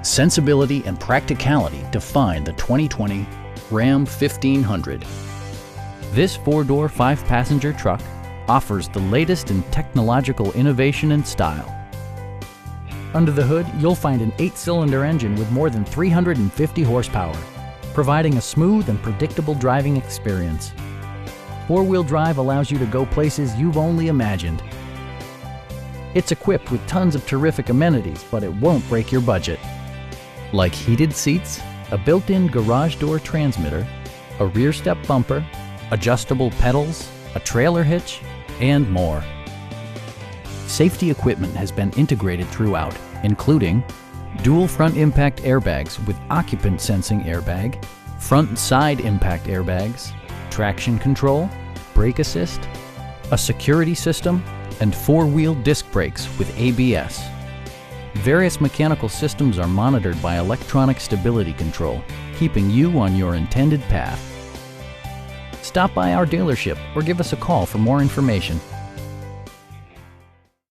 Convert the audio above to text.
Sensibility and practicality define the 2020 Ram 1500. This four-door, five-passenger truck offers the latest in technological innovation and style. Under the hood, you'll find an 8-cylinder engine with more than 350 horsepower, providing a smooth and predictable driving experience. Four-wheel drive allows you to go places you've only imagined. It's equipped with tons of terrific amenities, but it won't break your budget. Like heated seats, a built-in garage door transmitter, a rear step bumper, adjustable pedals, a trailer hitch, and more. Safety equipment has been integrated throughout, including dual front impact airbags with occupant sensing airbag, front and side impact airbags, traction control, brake assist, a security system, and four-wheel disc brakes with ABS. Various mechanical systems are monitored by electronic stability control, keeping you on your intended path. Stop by our dealership or give us a call for more information.